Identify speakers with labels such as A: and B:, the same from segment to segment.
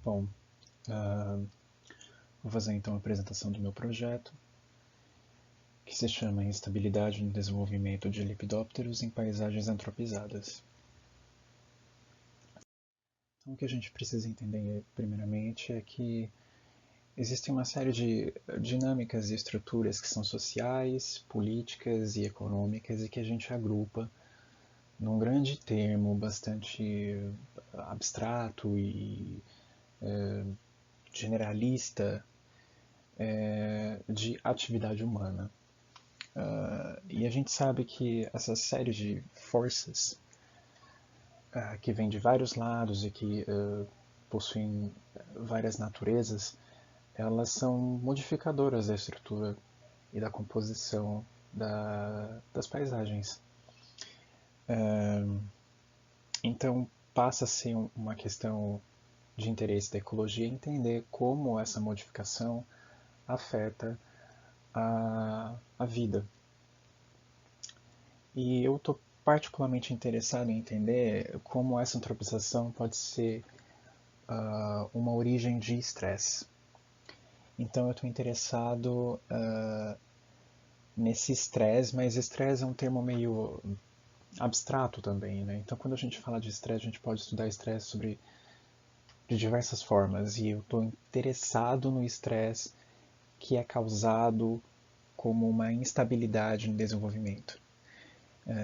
A: Bom, vou fazer então a apresentação do meu projeto, que se chama Instabilidade no Desenvolvimento de Lepidópteros em Paisagens Antropizadas. Então, o que a gente precisa entender, primeiramente, é que existem uma série de dinâmicas e estruturas que são sociais, políticas e econômicas e que a gente agrupa num grande termo bastante abstrato e generalista de atividade humana. E a gente sabe que essa série de forças que vem de vários lados e que possuem várias naturezas, elas são modificadoras da estrutura e da composição das paisagens. Então, passa a ser uma questão de interesse da ecologia entender como essa modificação afeta a vida. E eu estou particularmente interessado em entender como essa antropização pode ser uma origem de estresse. Então eu estou interessado nesse estresse, mas estresse é um termo meio abstrato também, né? Então quando a gente fala de estresse, a gente pode estudar estresse de diversas formas, e eu estou interessado no estresse que é causado como uma instabilidade no desenvolvimento.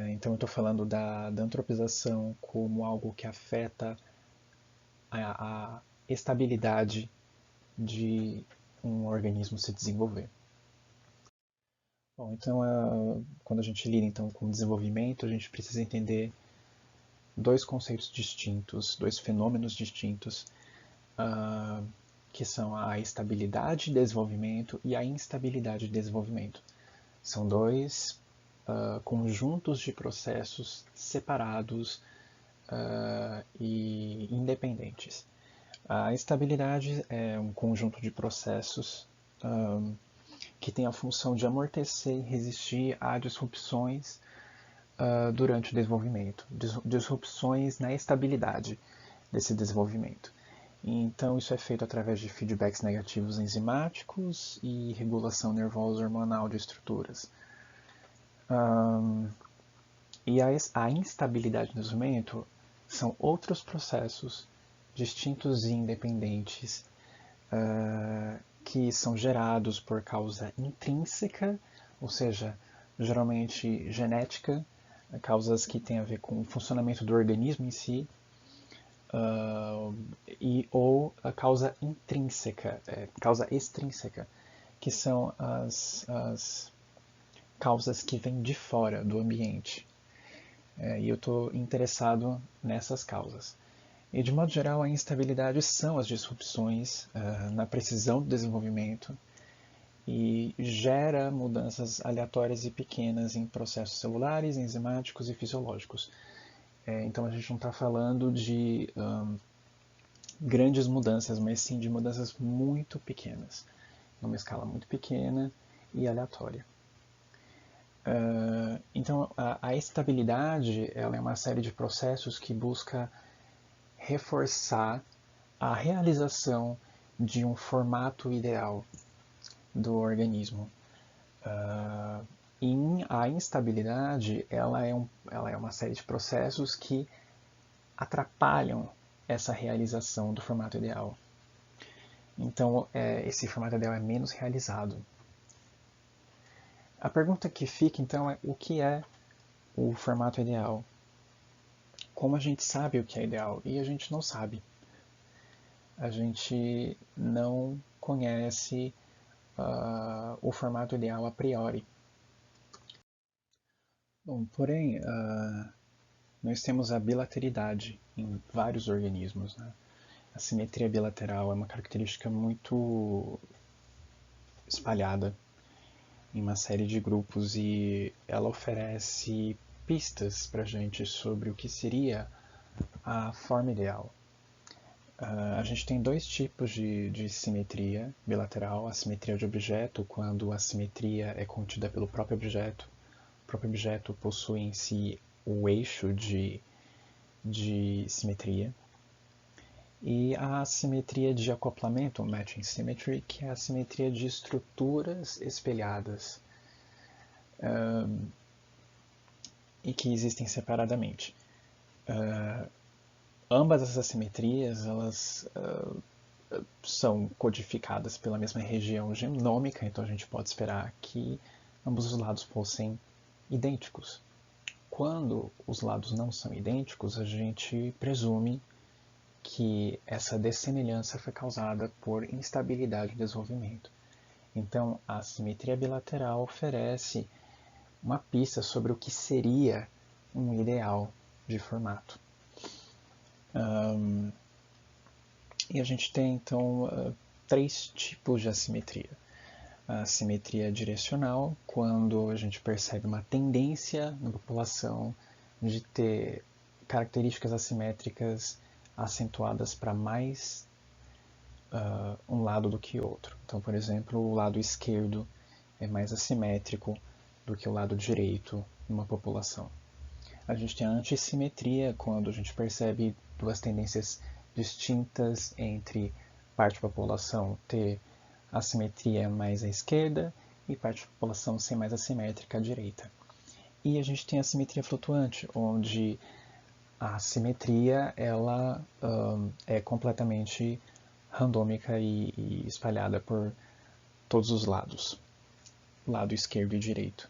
A: Então eu estou falando da antropização como algo que afeta a estabilidade de um organismo se desenvolver. Bom, então quando a gente lida então com desenvolvimento, a gente precisa entender dois conceitos distintos, dois fenômenos distintos, que são a estabilidade de desenvolvimento e a instabilidade de desenvolvimento. São dois conjuntos de processos separados e independentes. A estabilidade é um conjunto de processos que tem a função de amortecer e resistir a disrupções durante o desenvolvimento, disrupções na estabilidade desse desenvolvimento. Então, isso é feito através de feedbacks negativos enzimáticos e regulação nervosa hormonal de estruturas. E a instabilidade do desenvolvimento são outros processos distintos e independentes que são gerados por causa intrínseca, ou seja, geralmente genética, causas que têm a ver com o funcionamento do organismo em si, ou a causa intrínseca, causa extrínseca, que são as causas que vêm de fora do ambiente. E eu estou interessado nessas causas. E, de modo geral, a instabilidade são as disrupções na precisão do desenvolvimento e gera mudanças aleatórias e pequenas em processos celulares, enzimáticos e fisiológicos. Então, a gente não está falando de grandes mudanças, mas sim de mudanças muito pequenas, numa escala muito pequena e aleatória. Então, a estabilidade ela é uma série de processos que busca reforçar a realização de um formato ideal do organismo. A instabilidade ela é uma série de processos que atrapalham essa realização do formato ideal. Então, esse formato ideal é menos realizado. A pergunta que fica, então, é o que é o formato ideal? Como a gente sabe o que é ideal? E a gente não sabe. A gente não conhece o formato ideal a priori. Bom, porém, nós temos a bilateridade em vários organismos. Né? A simetria bilateral é uma característica muito espalhada em uma série de grupos e ela oferece pistas para a gente sobre o que seria a forma ideal. A gente tem dois tipos de simetria bilateral. A simetria de objeto, quando a simetria é contida pelo próprio objeto. O próprio objeto possui em si o eixo de simetria. e a assimetria de acoplamento, matching symmetry, que é a assimetria de estruturas espelhadas e que existem separadamente. Ambas essas assimetrias elas são codificadas pela mesma região genômica, então a gente pode esperar que ambos os lados fossem idênticos. Quando os lados não são idênticos, a gente presume que essa dessemelhança foi causada por instabilidade de desenvolvimento. Então, a assimetria bilateral oferece uma pista sobre o que seria um ideal de formato. E a gente tem, então, 3 tipos de assimetria. A assimetria direcional, quando a gente percebe uma tendência na população de ter características assimétricas acentuadas para mais um lado do que outro. Então, por exemplo, o lado esquerdo é mais assimétrico do que o lado direito numa população. A gente tem a antissimetria, quando a gente percebe duas tendências distintas entre parte da população ter assimetria mais à esquerda e parte da população ser mais assimétrica à direita. E a gente tem a simetria flutuante, onde a simetria ela é completamente randômica e espalhada por todos os lados, lado esquerdo e direito.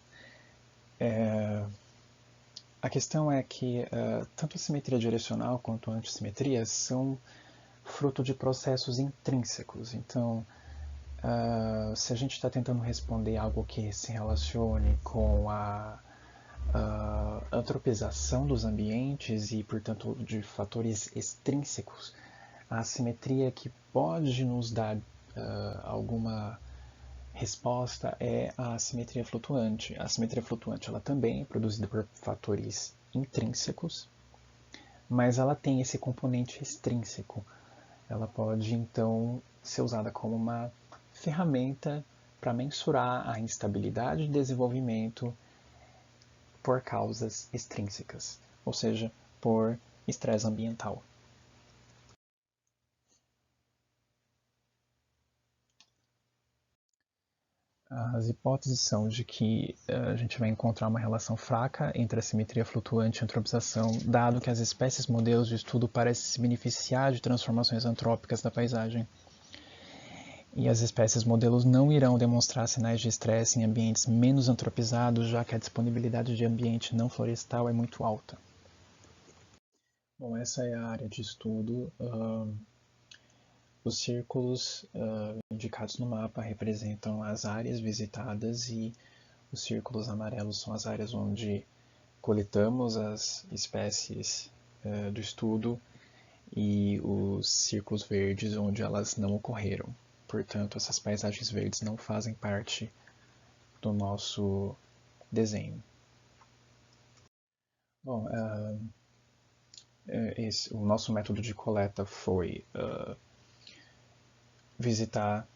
A: A questão é que tanto a simetria direcional quanto a antissimetria são fruto de processos intrínsecos. Então, se a gente está tentando responder algo que se relacione com a antropização dos ambientes e, portanto, de fatores extrínsecos, a assimetria que pode nos dar alguma resposta é a assimetria flutuante. A assimetria flutuante ela também é produzida por fatores intrínsecos, mas ela tem esse componente extrínseco. Ela pode, então, ser usada como uma ferramenta para mensurar a instabilidade de desenvolvimento por causas extrínsecas, ou seja, por estresse ambiental. As hipóteses são de que a gente vai encontrar uma relação fraca entre a simetria flutuante e a antropização, dado que as espécies modelos de estudo parecem se beneficiar de transformações antrópicas da paisagem. E as espécies modelos não irão demonstrar sinais de estresse em ambientes menos antropizados, já que a disponibilidade de ambiente não florestal é muito alta. Bom, essa é a área de estudo. Os círculos indicados no mapa representam as áreas visitadas e os círculos amarelos são as áreas onde coletamos as espécies do estudo e os círculos verdes onde elas não ocorreram. Portanto, essas paisagens verdes não fazem parte do nosso desenho. Bom, o nosso método de coleta foi visitar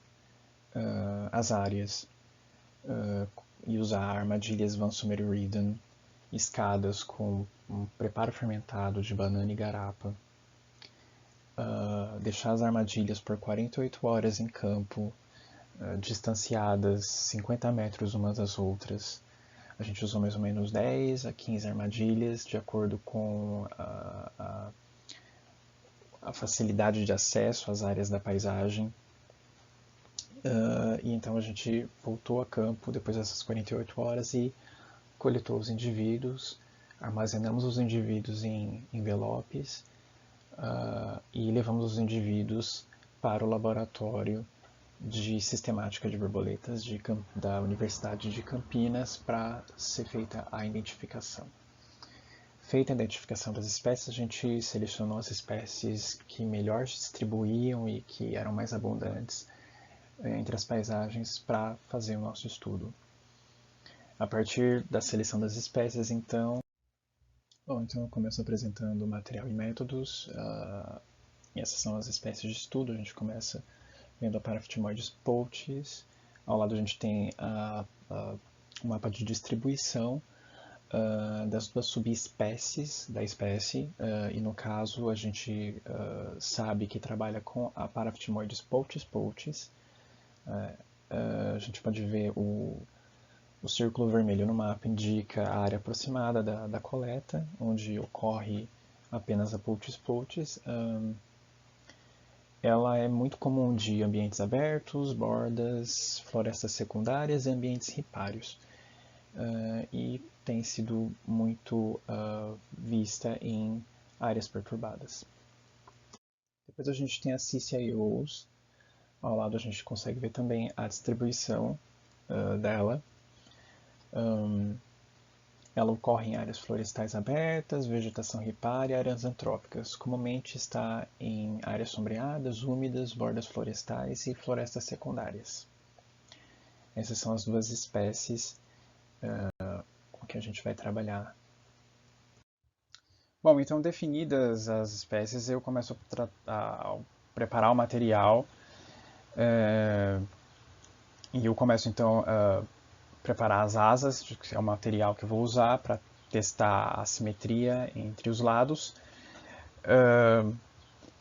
A: as áreas e usar armadilhas Van Sommer-Rieden, escadas com um preparo fermentado de banana e garapa, deixar as armadilhas por 48 horas em campo, distanciadas 50 metros umas das outras. A gente usou mais ou menos 10 a 15 armadilhas, de acordo com a facilidade de acesso às áreas da paisagem. E então a gente voltou a campo depois dessas 48 horas e coletou os indivíduos, armazenamos os indivíduos em envelopes e levamos os indivíduos para o laboratório de sistemática de borboletas da Universidade de Campinas para ser feita a identificação. Feita a identificação das espécies, a gente selecionou as espécies que melhor se distribuíam e que eram mais abundantes entre as paisagens para fazer o nosso estudo. A partir da seleção das espécies, então eu começo apresentando material e métodos. E essas são as espécies de estudo. A gente começa vendo a Paraphitimoides poltis. Ao lado a gente tem o mapa de distribuição. das duas subespécies da espécie, e no caso a gente sabe que trabalha com a Paraphtimoides poltis poltis. A gente pode ver o círculo vermelho no mapa indica a área aproximada da coleta, onde ocorre apenas a poltis poltis. Ela é muito comum de ambientes abertos, bordas, florestas secundárias e ambientes ripários. E tem sido muito vista em áreas perturbadas. Depois a gente tem as CCIOs. Ao lado a gente consegue ver também a distribuição dela. Ela ocorre em áreas florestais abertas, vegetação ripária e áreas antrópicas. Comumente está em áreas sombreadas, úmidas, bordas florestais e florestas secundárias. Essas são as duas espécies com que a gente vai trabalhar. Bom, então definidas as espécies, eu começo a preparar o material e eu começo então a preparar as asas, que é o material que eu vou usar para testar a simetria entre os lados.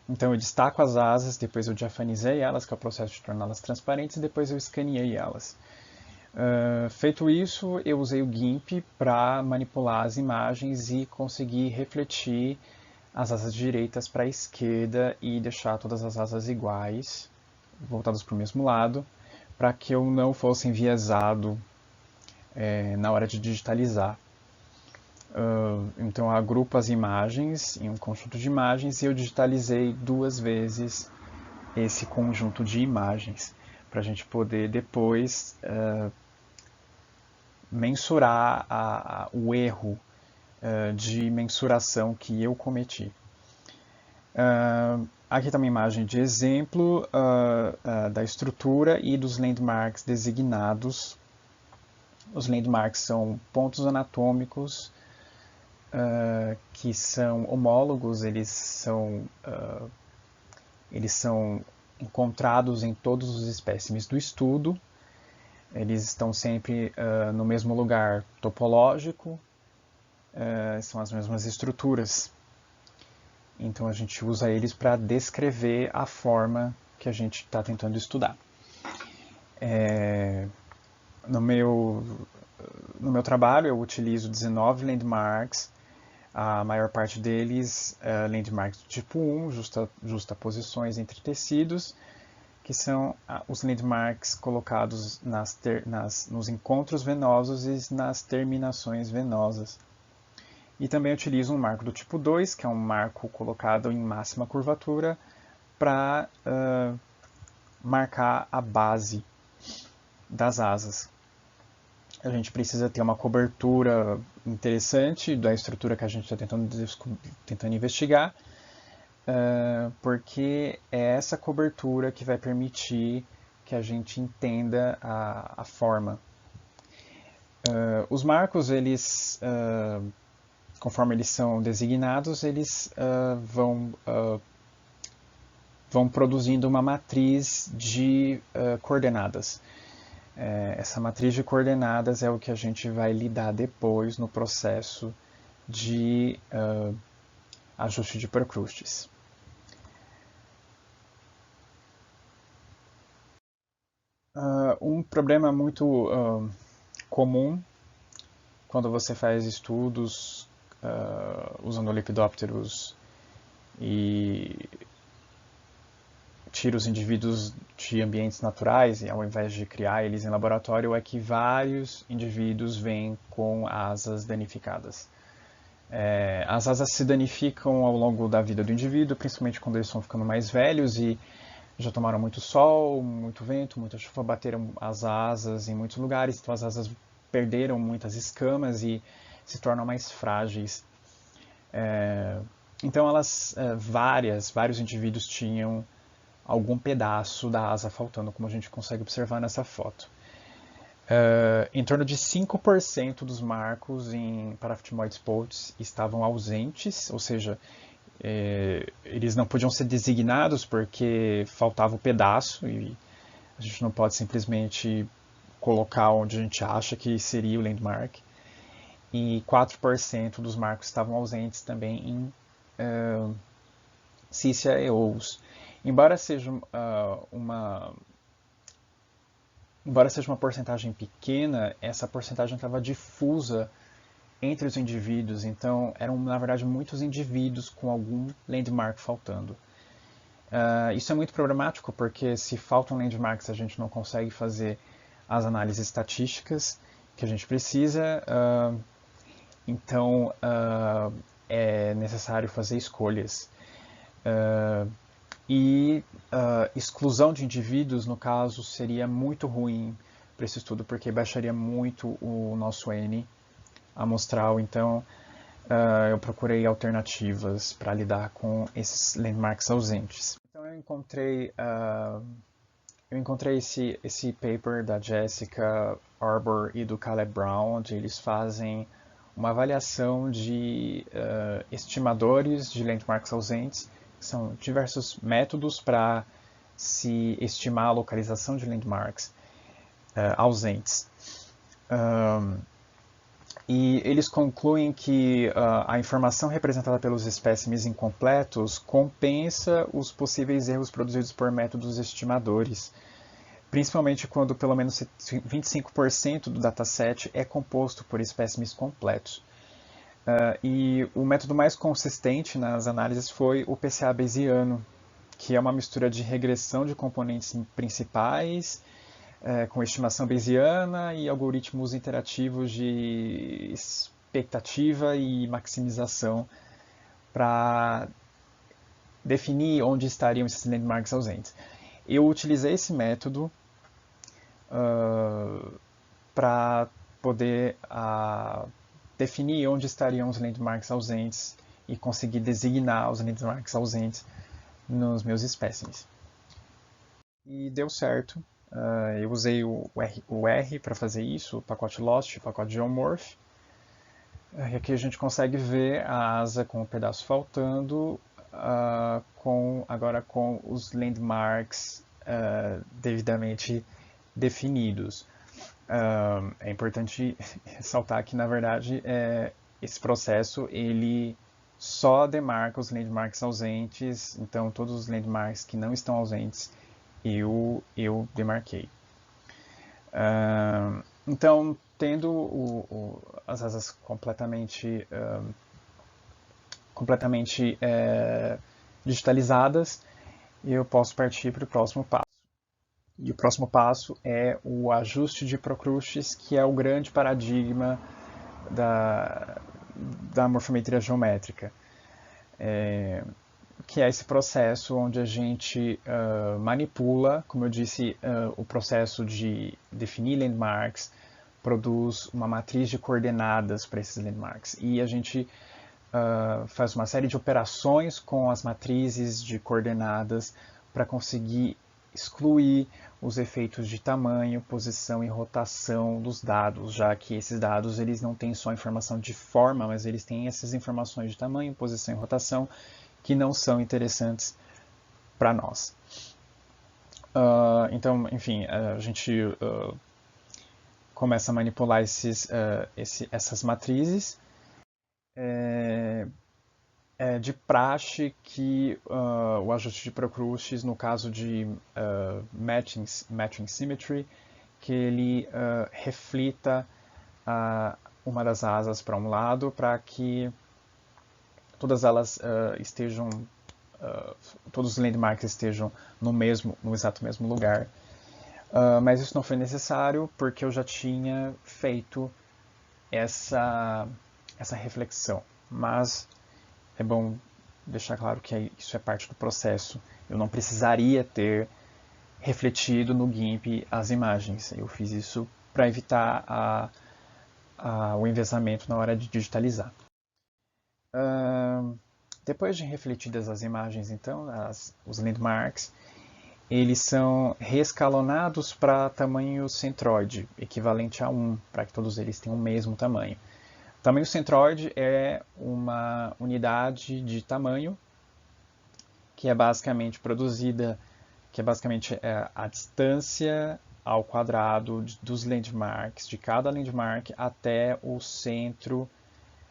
A: Então eu destaco as asas, depois eu diafanizei elas, que é o processo de torná-las transparentes, e depois eu escaneei elas. Feito isso, eu usei o GIMP para manipular as imagens e conseguir refletir as asas direitas para a esquerda e deixar todas as asas iguais, voltadas para o mesmo lado, para que eu não fosse enviesado na hora de digitalizar. Então eu agrupo as imagens em um conjunto de imagens e eu digitalizei 2 vezes esse conjunto de imagens para a gente poder depois mensurar o erro de mensuração que eu cometi. Aqui está uma imagem de exemplo da estrutura e dos landmarks designados. Os landmarks são pontos anatômicos que são homólogos, eles são encontrados em todos os espécimes do estudo. Eles estão sempre no mesmo lugar topológico, são as mesmas estruturas. Então a gente usa eles para descrever a forma que a gente está tentando estudar. No meu trabalho eu utilizo 19 landmarks, a maior parte deles landmarks do tipo 1, justaposições entre tecidos, que são os landmarks colocados nos encontros venosos e nas terminações venosas. E também utilizo um marco do tipo 2, que é um marco colocado em máxima curvatura, para marcar a base das asas. A gente precisa ter uma cobertura interessante da estrutura que a gente está tentando investigar, porque é essa cobertura que vai permitir que a gente entenda a forma. Os marcos, eles, conforme eles são designados, eles vão produzindo uma matriz de coordenadas. Essa matriz de coordenadas é o que a gente vai lidar depois no processo de ajuste de Procrustes. Um problema muito comum quando você faz estudos usando lepidópteros e tira os indivíduos de ambientes naturais, e ao invés de criar eles em laboratório, é que vários indivíduos vêm com asas danificadas. As asas se danificam ao longo da vida do indivíduo, principalmente quando eles estão ficando mais velhos e já tomaram muito sol, muito vento, muita chuva, bateram as asas em muitos lugares, então as asas perderam muitas escamas e se tornam mais frágeis. Então vários indivíduos tinham algum pedaço da asa faltando, como a gente consegue observar nessa foto. Em torno de 5% dos marcos em Paraphtimoides poltis estavam ausentes, ou seja, eles não podiam ser designados porque faltava o pedaço e a gente não pode simplesmente colocar onde a gente acha que seria o landmark. e 4% dos marcos estavam ausentes também em Cícia e Ous. Embora seja uma porcentagem pequena, essa porcentagem estava difusa entre os indivíduos, então eram na verdade muitos indivíduos com algum landmark faltando. Isso é muito problemático porque se faltam landmarks a gente não consegue fazer as análises estatísticas que a gente precisa, então é necessário fazer escolhas. Exclusão de indivíduos, no caso, seria muito ruim para esse estudo, porque baixaria muito o nosso N amostral. Então, eu procurei alternativas para lidar com esses landmarks ausentes. Então, eu encontrei esse paper da Jessica Arbor e do Caleb Brown, onde eles fazem uma avaliação de estimadores de landmarks ausentes. São diversos métodos para se estimar a localização de landmarks ausentes. E eles concluem que a informação representada pelos espécimes incompletos compensa os possíveis erros produzidos por métodos estimadores, principalmente quando pelo menos 25% do dataset é composto por espécimes completos. E o método mais consistente nas análises foi o PCA bayesiano, que é uma mistura de regressão de componentes principais, com estimação bayesiana e algoritmos interativos de expectativa e maximização para definir onde estariam esses landmarks ausentes. Eu utilizei esse método para poder definir onde estariam os landmarks ausentes e conseguir designar os landmarks ausentes nos meus espécimes. E deu certo. Eu usei o R para fazer isso, o pacote Lost, o pacote Geomorph. E aqui a gente consegue ver a asa com o pedaço faltando, agora com os landmarks devidamente definidos. É importante ressaltar que, na verdade, esse processo ele só demarca os landmarks ausentes, então todos os landmarks que não estão ausentes eu demarquei. Então, tendo as asas completamente digitalizadas, eu posso partir para o próximo passo. E o próximo passo é o ajuste de Procrustes, que é o grande paradigma da morfometria geométrica. Que é esse processo onde a gente manipula, como eu disse, o processo de definir landmarks, produz uma matriz de coordenadas para esses landmarks. E a gente faz uma série de operações com as matrizes de coordenadas para conseguir excluir os efeitos de tamanho, posição e rotação dos dados, já que esses dados eles não têm só informação de forma, mas eles têm essas informações de tamanho, posição e rotação que não são interessantes para nós. Então, enfim, a gente começa a manipular essas matrizes. De praxe que o ajuste de Procrustes, no caso de matching symmetry, que ele reflita uma das asas para um lado para que todas elas todos os landmarks estejam no exato mesmo lugar. Mas isso não foi necessário porque eu já tinha feito essa reflexão. Mas é bom deixar claro que isso é parte do processo. Eu não precisaria ter refletido no GIMP as imagens. Eu fiz isso para evitar o envezamento na hora de digitalizar. Depois de refletidas as imagens, então, os landmarks, eles são reescalonados para tamanho centroide, equivalente a 1, para que todos eles tenham o mesmo tamanho. O tamanho centroide é uma unidade de tamanho que é basicamente produzida, que é basicamente a distância ao quadrado dos landmarks, de cada landmark até o centro,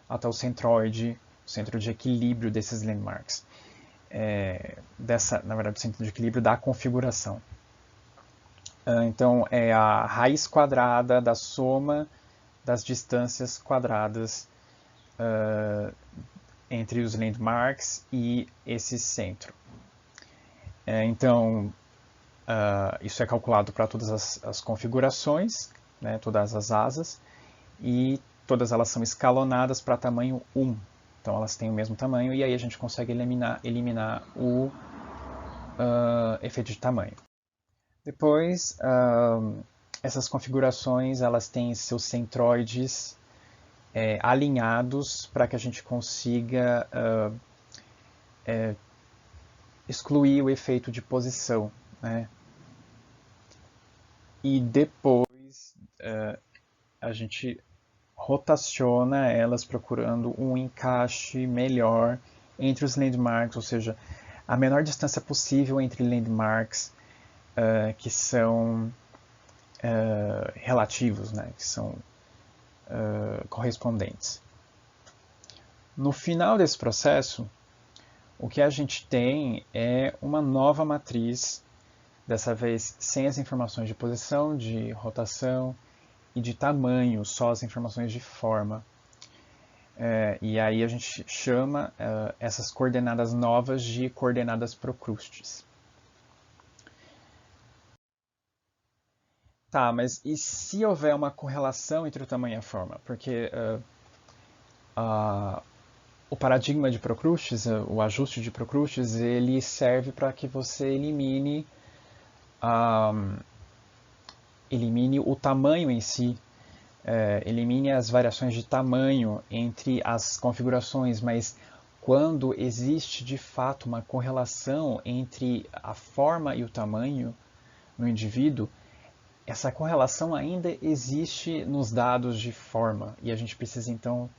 A: até o centroide, o centro de equilíbrio desses landmarks. Na verdade, o centro de equilíbrio da configuração. Então, é a raiz quadrada da soma das distâncias quadradas entre os landmarks e esse centro. Então, isso é calculado para todas as configurações, né, todas as asas, e todas elas são escalonadas para tamanho 1. Então, elas têm o mesmo tamanho, e aí a gente consegue eliminar o efeito de tamanho. Depois, essas configurações elas têm seus centroides alinhados para que a gente consiga excluir o efeito de posição, né? E depois a gente rotaciona elas procurando um encaixe melhor entre os landmarks, ou seja, a menor distância possível entre landmarks que são relativos, né? Que são correspondentes. No final desse processo, o que a gente tem é uma nova matriz, dessa vez sem as informações de posição, de rotação e de tamanho, só as informações de forma. E aí a gente chama essas coordenadas novas de coordenadas Procrustes. Tá, mas e se houver uma correlação entre o tamanho e a forma? Porque o paradigma de Procrustes, o ajuste de Procrustes, ele serve para que você elimine o tamanho em si, elimine as variações de tamanho entre as configurações, mas quando existe de fato uma correlação entre a forma e o tamanho no indivíduo, essa correlação ainda existe nos dados de forma, e a gente precisa então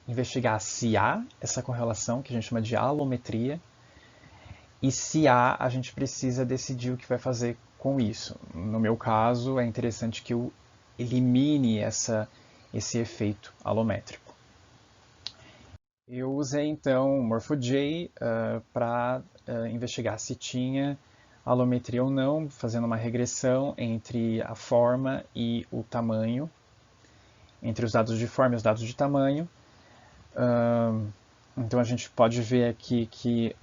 A: investigar se há essa correlação, que a gente chama de alometria, e se há, a gente precisa decidir o que vai fazer com isso. No meu caso, é interessante que eu elimine esse efeito alométrico. Eu usei então o Morpho-J para investigar se tinha alometria ou não, fazendo uma regressão entre a forma e o tamanho, entre os dados de forma e os dados de tamanho. Então a gente pode ver aqui que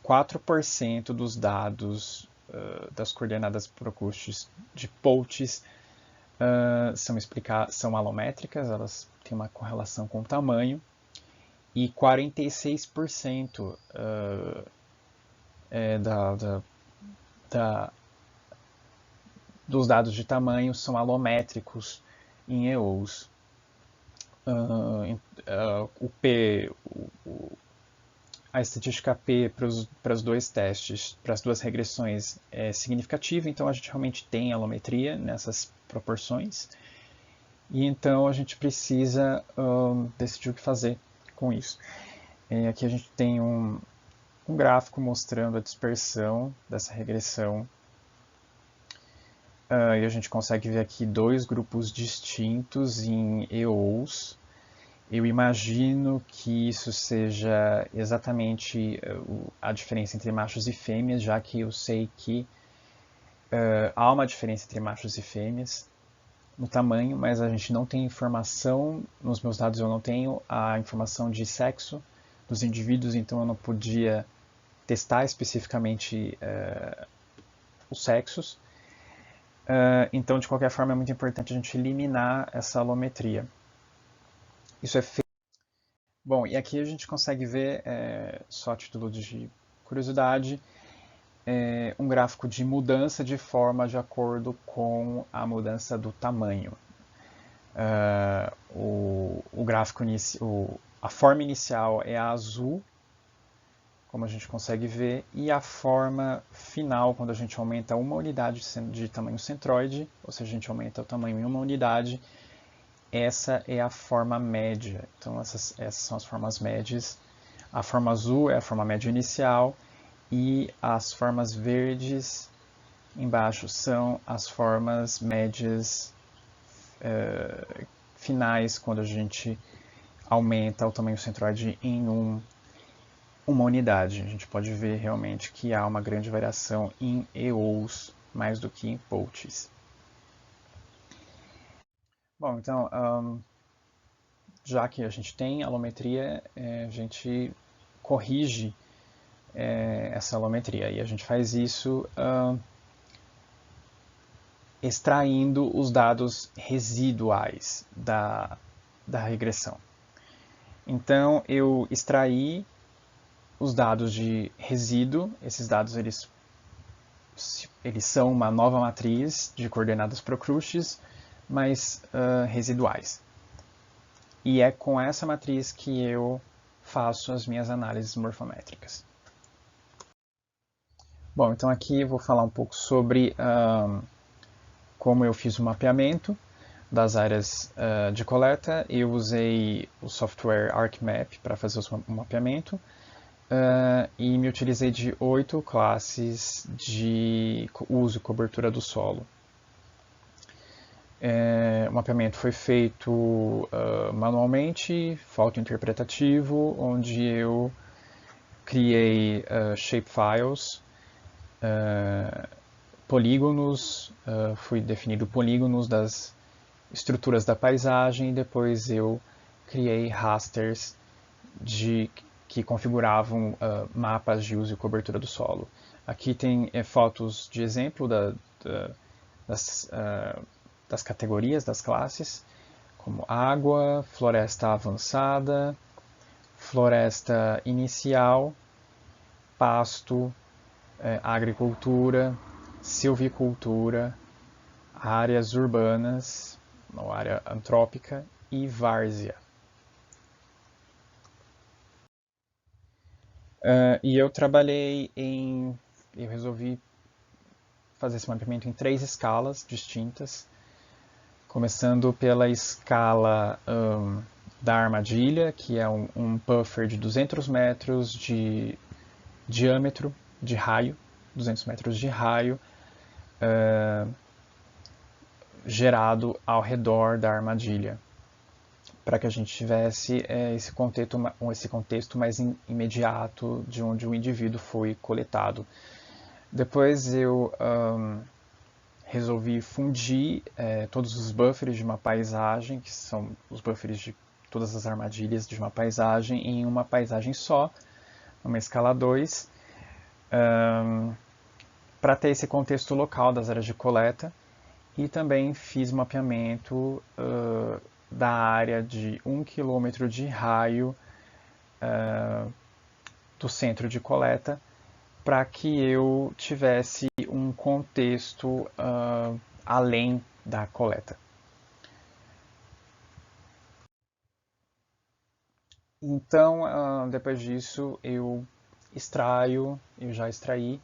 A: 4% dos dados das coordenadas Procrustes de Poltz são alométricas, elas têm uma correlação com o tamanho, e 46% dos dados de tamanho são alométricos em EOs. A estatística P para os dois testes, para as duas regressões, é significativa, então a gente realmente tem alometria nessas proporções. E então a gente precisa decidir o que fazer com isso. Aqui a gente tem um gráfico mostrando a dispersão dessa regressão. E a gente consegue ver aqui dois grupos distintos em EOs. Eu imagino que isso seja exatamente a diferença entre machos e fêmeas, já que eu sei que há uma diferença entre machos e fêmeas no tamanho, mas a gente não tem informação, nos meus dados eu não tenho a informação de sexo dos indivíduos, então eu não podia testar especificamente os sexos. Então, de qualquer forma, é muito importante a gente eliminar essa alometria. Isso é feito. Bom, e aqui a gente consegue ver, só a título de curiosidade, um gráfico de mudança de forma de acordo com a mudança do tamanho. O gráfico a forma inicial é a azul, como a gente consegue ver, e a forma final, quando a gente aumenta uma unidade de tamanho centroide, ou seja, a gente aumenta o tamanho em uma unidade, essa é a forma média. Então essas são as formas médias. A forma azul é a forma média inicial, e as formas verdes embaixo são as formas médias finais, quando a gente aumenta o tamanho centroide em uma unidade. A gente pode ver realmente que há uma grande variação em EOs, mais do que em POTs. Bom, então, já que a gente tem alometria, a gente corrige essa alometria. E a gente faz isso extraindo os dados residuais da regressão. Então, eu extraí os dados de resíduo. Esses dados eles são uma nova matriz de coordenadas Procrucis, mas residuais. E é com essa matriz que eu faço as minhas análises morfométricas. Bom, então aqui eu vou falar um pouco sobre como eu fiz o mapeamento das áreas de coleta. Eu usei o software ArcMap para fazer o mapeamento e me utilizei de 8 classes de uso e cobertura do solo. O mapeamento foi feito manualmente, fotointerpretativo, onde eu criei shapefiles, polígonos, fui definindo polígonos das estruturas da paisagem, e depois eu criei rasters que configuravam mapas de uso e cobertura do solo. Aqui tem fotos de exemplo das categorias, das classes, como água, floresta avançada, floresta inicial, pasto, agricultura, silvicultura, áreas urbanas, ou área antrópica, e várzea. E eu resolvi fazer esse mapeamento em 3 escalas distintas, começando pela escala da armadilha, que é um buffer de 200 metros de diâmetro, de raio, 200 metros de raio, gerado ao redor da armadilha, para que a gente tivesse esse contexto mais imediato de onde o indivíduo foi coletado. Depois eu resolvi fundir todos os buffers de uma paisagem, que são os buffers de todas as armadilhas de uma paisagem, em uma paisagem só, numa escala 2, para ter esse contexto local das áreas de coleta, e também fiz mapeamento da área de 1 km de raio do centro de coleta, para que eu tivesse um contexto além da coleta. Então, depois disso, eu já extraí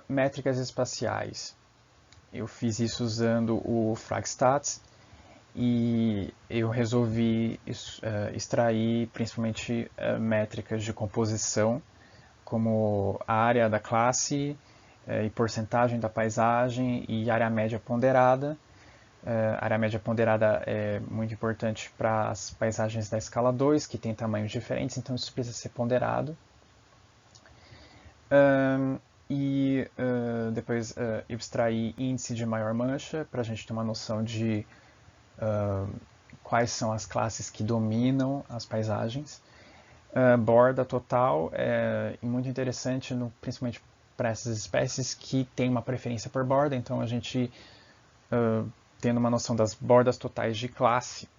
A: métricas espaciais. Eu fiz isso usando o Fragstats e eu resolvi extrair principalmente métricas de composição, como a área da classe e porcentagem da paisagem e área média ponderada. A área média ponderada é muito importante para as paisagens da escala 2, que tem tamanhos diferentes, então isso precisa ser ponderado. Depois eu extraí índice de maior mancha, para a gente ter uma noção de quais são as classes que dominam as paisagens. Borda total é muito interessante, principalmente para essas espécies que têm uma preferência por borda, então a gente, tendo uma noção das bordas totais de classe,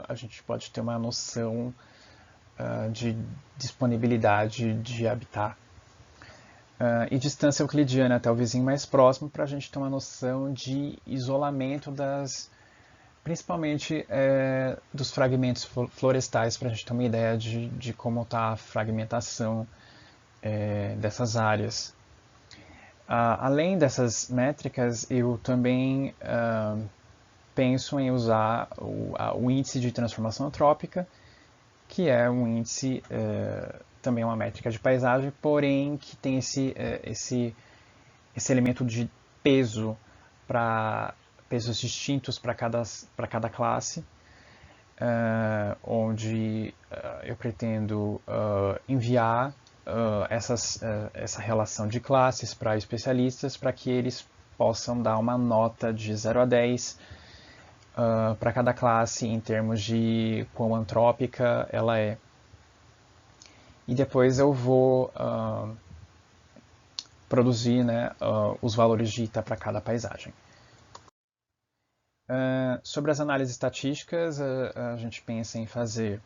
A: a gente pode ter uma noção de disponibilidade de habitat. E distância euclidiana até o vizinho mais próximo, para a gente ter uma noção de isolamento principalmente dos fragmentos florestais, para a gente ter uma ideia de como está a fragmentação dessas áreas. Além dessas métricas, eu também penso em usar o índice de transformação antrópica, que é um índice, também uma métrica de paisagem, porém que tem esse esse elemento de peso para pesos distintos para cada classe, onde eu pretendo enviar essa relação de classes para especialistas para que eles possam dar uma nota de 0 a 10 para cada classe em termos de quão antrópica ela é. E depois eu vou produzir, né, os valores de ITA para cada paisagem. Sobre as análises estatísticas, a gente pensa em fazer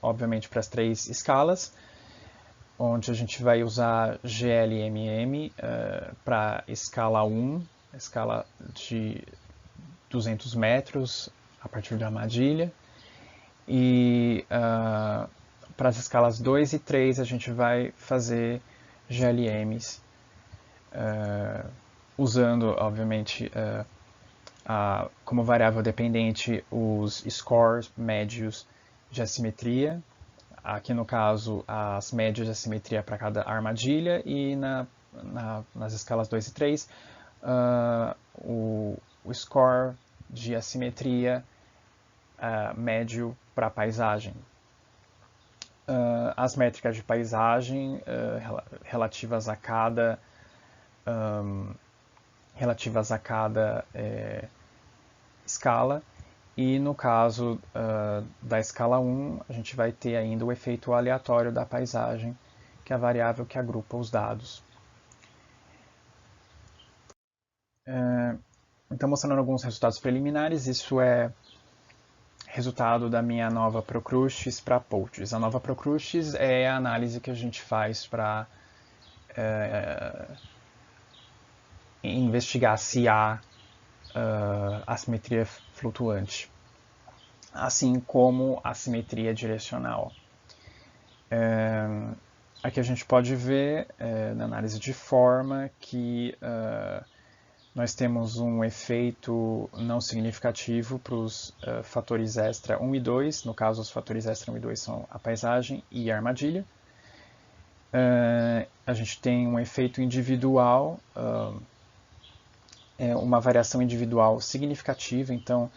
A: obviamente para as 3 escalas, onde a gente vai usar GLMM para escala 1, escala de 200 metros a partir da armadilha, e para as escalas 2 e 3 a gente vai fazer GLMs, usando, obviamente, como variável dependente os scores médios de assimetria. Aqui no caso, as médias de assimetria para cada armadilha, e nas escalas 2 e 3, o score de assimetria médio para a paisagem. As métricas de paisagem relativas a cada escala, e no caso da escala 1, a gente vai ter ainda o efeito aleatório da paisagem, que é a variável que agrupa os dados. Então, mostrando alguns resultados preliminares, isso é resultado da minha nova Procrustes para POUTs. A nova Procrustes é a análise que a gente faz para investigar se há assimetria flutuante, assim como assimetria direcional. Aqui a gente pode ver, na análise de forma, que nós temos um efeito não significativo para os fatores extra 1 e 2. No caso, os fatores extra 1 e 2 são a paisagem e a armadilha. A gente tem um efeito individual, uma variação individual significativa, então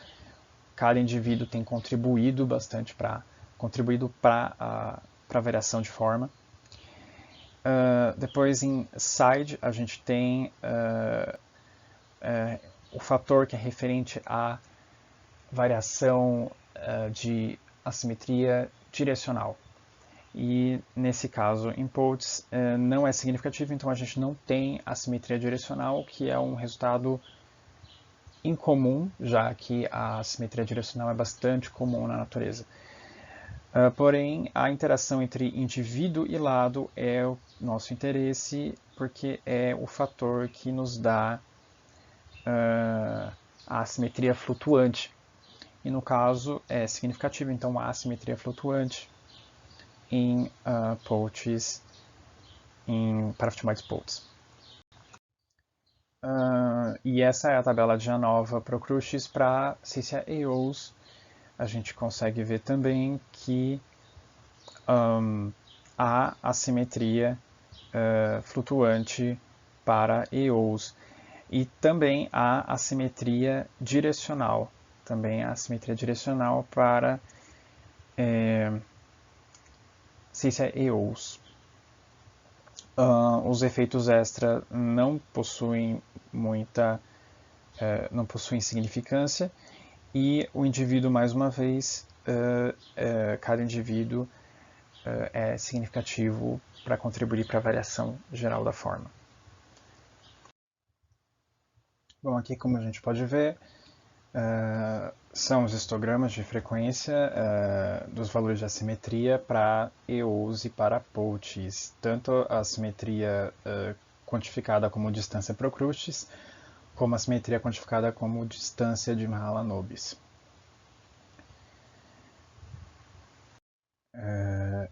A: cada indivíduo tem contribuído bastante para a variação de forma. Depois, em side, a gente tem o fator que é referente à variação de assimetria direcional. E nesse caso, em POUTs, não é significativo, então a gente não tem assimetria direcional, que é um resultado incomum, já que a assimetria direcional é bastante comum na natureza. Porém, a interação entre indivíduo e lado é o nosso interesse, porque é o fator que nos dá a assimetria flutuante. E no caso é significativo, então a assimetria flutuante em POUTs, em paraftimoides POUTs. E essa é a tabela de ANOVA Procrustes para CICEA-EOs. A gente consegue ver também que há assimetria flutuante para EOs. E também há assimetria direcional. Também há assimetria direcional para CICEA-EOs. Os efeitos extra não possuem não possuem significância, e o indivíduo, mais uma vez, cada indivíduo é significativo para contribuir para a variação geral da forma. Bom, aqui, como a gente pode ver, são os histogramas de frequência dos valores de assimetria para EOs e para POUTs, tanto a assimetria quantificada como distância Procrustes, como a assimetria quantificada como distância de Mahalanobis.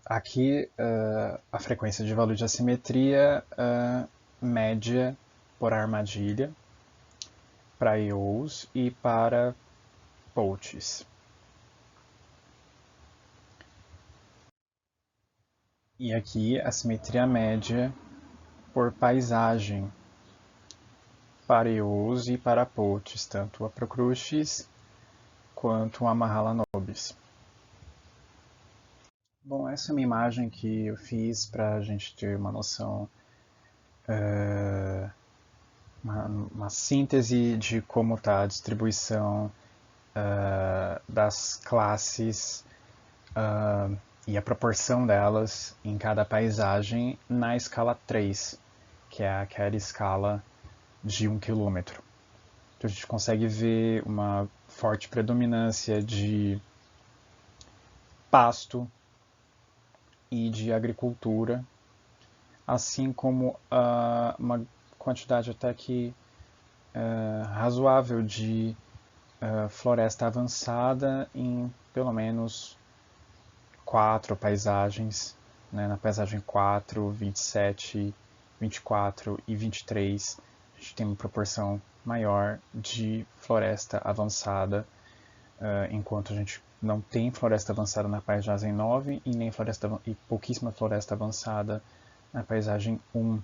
A: Aqui a frequência de valor de assimetria média por armadilha para EOs e para POUTs. E aqui a simetria média por paisagem para Eos e para Potes, tanto a Procrustes quanto a Mahalanobis. Bom, essa é uma imagem que eu fiz para a gente ter uma noção, uma síntese de como está a distribuição das classes e a proporção delas em cada paisagem na escala 3, que é aquela escala de 1 quilômetro. Então a gente consegue ver uma forte predominância de pasto e de agricultura, assim como uma quantidade até que razoável de floresta avançada em pelo menos 4 paisagens, né? Na paisagem 4, 27, 24 e 23, a gente tem uma proporção maior de floresta avançada, enquanto a gente não tem floresta avançada na paisagem 9 e, nem e pouquíssima floresta avançada na paisagem 1,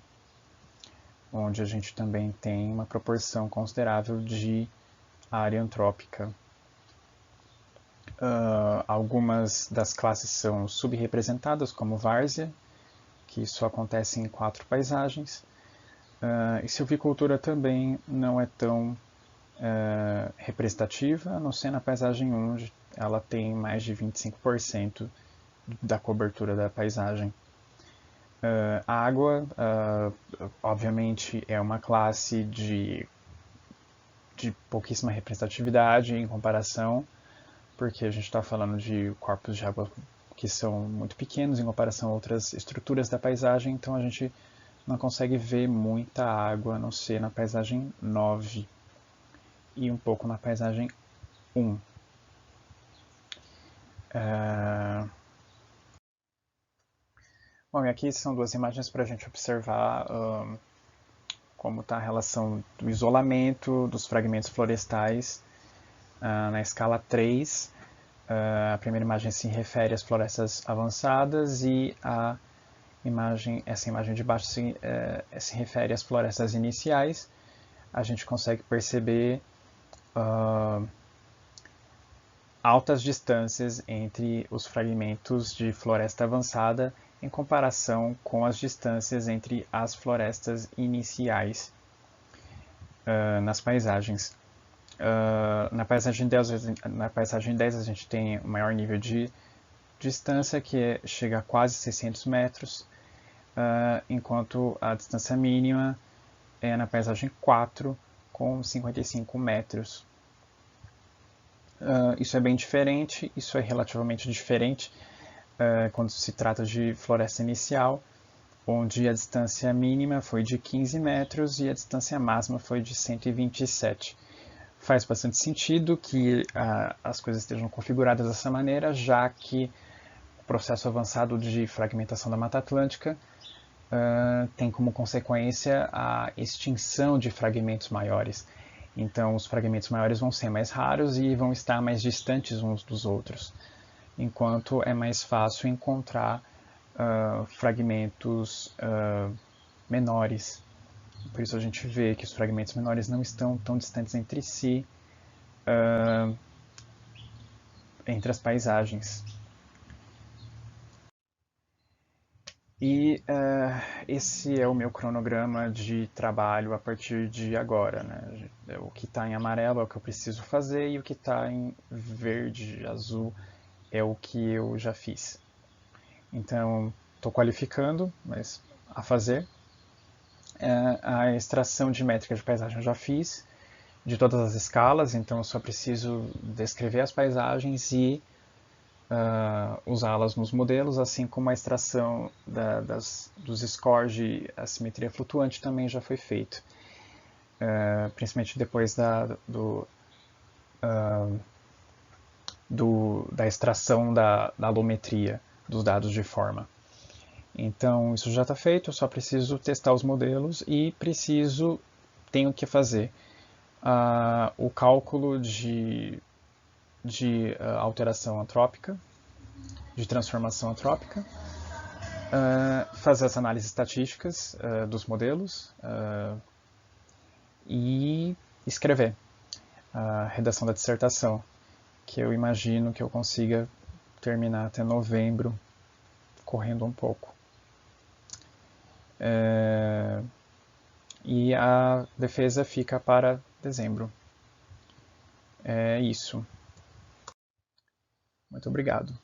A: onde a gente também tem uma proporção considerável de área antrópica. Algumas das classes são subrepresentadas, como várzea, que isso acontece em 4 paisagens. E silvicultura também não é tão representativa, a não ser na paisagem 1, onde ela tem mais de 25% da cobertura da paisagem. A água, obviamente, é uma classe de pouquíssima representatividade em comparação, porque a gente está falando de corpos de água que são muito pequenos em comparação a outras estruturas da paisagem, então a gente não consegue ver muita água, a não ser na paisagem 9 e um pouco na paisagem 1. Bom, e aqui são duas imagens para a gente observar como está a relação do isolamento dos fragmentos florestais na escala 3. A primeira imagem se refere às florestas avançadas e essa imagem de baixo se refere às florestas iniciais. A gente consegue perceber altas distâncias entre os fragmentos de floresta avançada em comparação com as distâncias entre as florestas iniciais nas paisagens. Na paisagem 10 a gente tem o maior nível de distância, que chega a quase 600 metros, enquanto a distância mínima é na paisagem 4, com 55 metros. Isso é bem diferente, isso é relativamente diferente quando se trata de floresta inicial, onde a distância mínima foi de 15 metros e a distância máxima foi de 127. Faz bastante sentido que as coisas estejam configuradas dessa maneira, já que o processo avançado de fragmentação da Mata Atlântica tem como consequência a extinção de fragmentos maiores. Então, os fragmentos maiores vão ser mais raros e vão estar mais distantes uns dos outros, enquanto é mais fácil encontrar fragmentos menores. Por isso a gente vê que os fragmentos menores não estão tão distantes entre si, entre as paisagens. E esse é o meu cronograma de trabalho a partir de agora, né? O que está em amarelo é o que eu preciso fazer e o que está em verde, azul, é o que eu já fiz. Então, estou qualificando, mas a fazer. A extração de métrica de paisagem eu já fiz, de todas as escalas, então eu só preciso descrever as paisagens e usá-las nos modelos, assim como a extração dos scores de assimetria flutuante também já foi feito, principalmente depois da extração da alometria dos dados de forma. Então isso já está feito, eu só preciso testar os modelos e tenho que fazer o cálculo de alteração antrópica, de transformação antrópica, fazer as análises estatísticas dos modelos e escrever a redação da dissertação, que eu imagino que eu consiga terminar até novembro, correndo um pouco. E a defesa fica para dezembro. É isso. Muito obrigado.